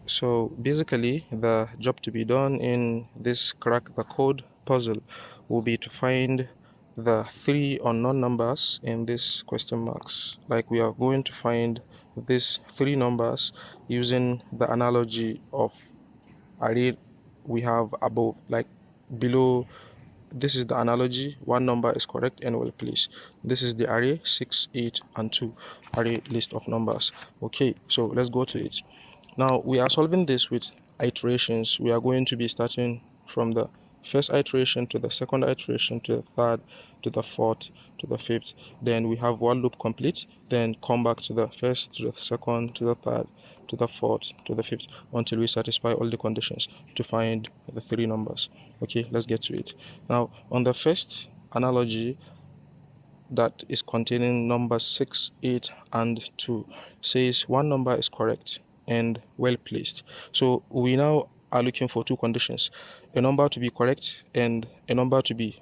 So basically, the job to be done in this crack the code puzzle will be to find the three unknown numbers in this question marks. Like we are going to find these three numbers using the analogy of array we have above, like below. This is the analogy. One number is correct and well placed. This is the array 6, 8, and 2 array list of numbers. Okay, so let's go to it. Now we are solving this with iterations. We are going to be starting from the first iteration to the second iteration to the third to the fourth to the fifth. Then we have one loop complete, then come back to the first, to the second, to the third, to the fourth, to the fifth, until we satisfy all the conditions to find the three numbers. Okay, let's get to it. Now on the first analogy, that is containing numbers 6, 8, and 2, says one number is correct and well placed. So we now are looking for two conditions: a number to be correct and a number to be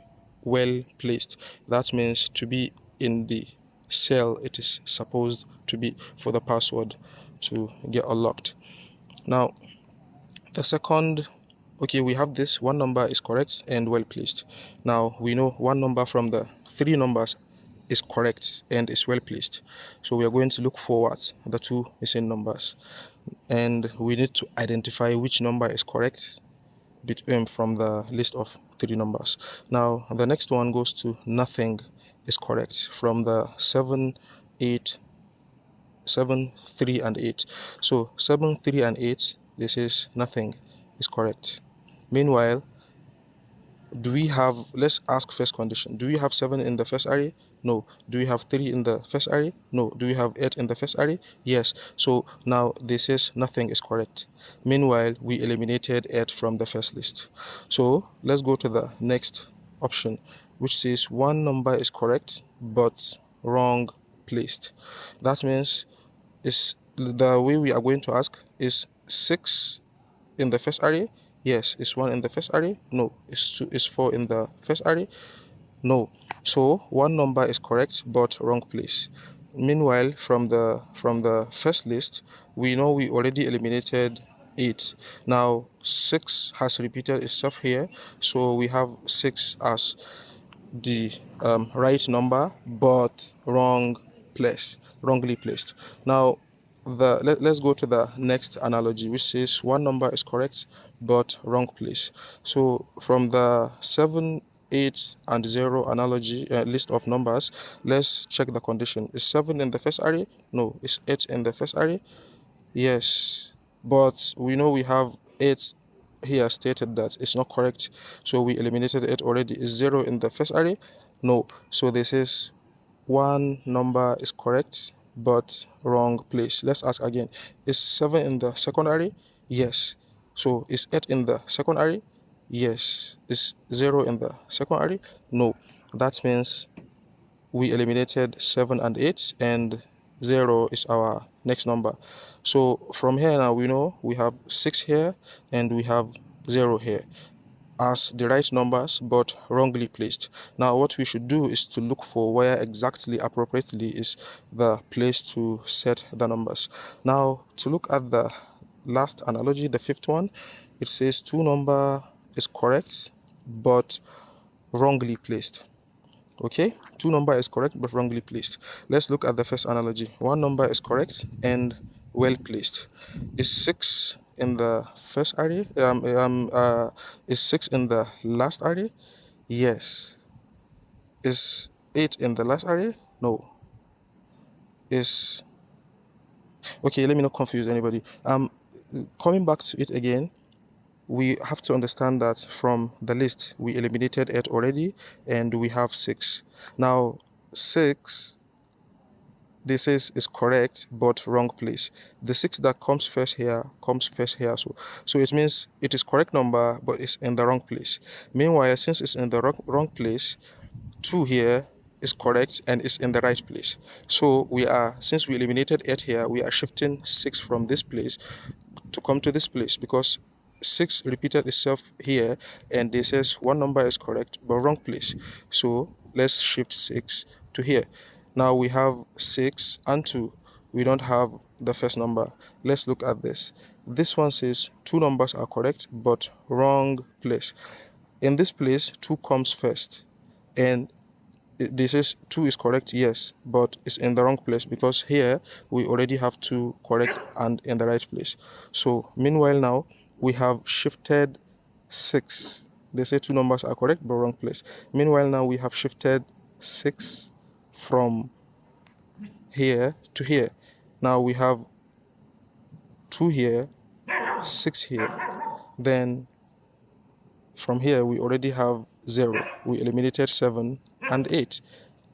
well placed. That means to be in the cell it is supposed to be for the password to get unlocked. Now the second, okay, we have this one number is correct and well placed. Now we know one number from the three numbers is correct and is well placed, so we are going to look forward the two missing numbers, and we need to identify which number is correct from the list of three numbers. Now the next one goes to nothing is correct from the 7, 8, 7, 3, and 8. So 7, 3, and 8, this is nothing is correct. Meanwhile, do we have, let's ask first condition, do we have 7 in the first array? No. Do we have 3 in the first array? No. Do we have 8 in the first array? Yes. So now this is nothing is correct. Meanwhile, we eliminated 8 from the first list. So let's go to the next option, which says one number is correct but wrong placed. That means is the way we are going to ask, is 6 in the first array? Yes. Is 1 in the first array? No. Is 4 in the first array? No. So one number is correct but wrong place. Meanwhile, from the first list, we know we already eliminated 8. Now 6 has repeated itself here, so we have 6 as the right number but wrongly placed. Now let's go to the next analogy, which says one number is correct but wrong place. So from the 7, 8, and 0 analogy list of numbers, let's check the condition. Is 7 in the first array? No. Is 8 in the first array? Yes. But we know we have 8 here stated that it's not correct, so we eliminated it already. Is 0 in the first array? No. So this is one number is correct but wrong place. Let's ask again. Is 7 in the second array? Yes. So is 8 in the second array? Yes. Is 0 in the second array? No. That means we eliminated 7 and 8, and 0 is our next number. So from here now we know we have 6 here and we have 0 here as the right numbers but wrongly placed. Now what we should do is to look for where exactly appropriately is the place to set the numbers. Now to look at the last analogy, the fifth one, it says two number is correct but wrongly placed. Okay, two number is correct but wrongly placed. Let's look at the first analogy. One number is correct and well placed. Is 6 in the first array? Is 6 in the last array? Yes. Is 8 in the last array? No. Is, okay, let me not confuse anybody. Coming back to it again, we have to understand that from the list we eliminated 8 already and we have 6. Now 6, this is correct but wrong place. The 6 that comes first here so it means it is correct number but it's in the wrong place. Meanwhile, since it's in the wrong place, 2 here is correct and is in the right place. So since we eliminated 8 here, we are shifting 6 from this place to come to this place, because 6 repeated itself here and this says one number is correct but wrong place. So let's shift 6 to here. Now we have 6 and 2. we don't have the first number. Let's look at this. This one says two numbers are correct but wrong place. In this place 2 comes first, and this is 2 is correct, yes, but it's in the wrong place because here we already have 2 correct and in the right place. So meanwhile now we have shifted 6. They say 2 numbers are correct but wrong place. Meanwhile now we have shifted 6 from here to here. Now we have 2 here, 6 here. Then from here we already have 0. We eliminated 7 and 8.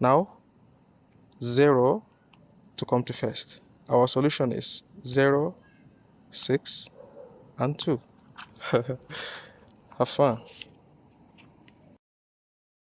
Now 0 to come to first. Our solution is 0, 6 and 2. Have fun.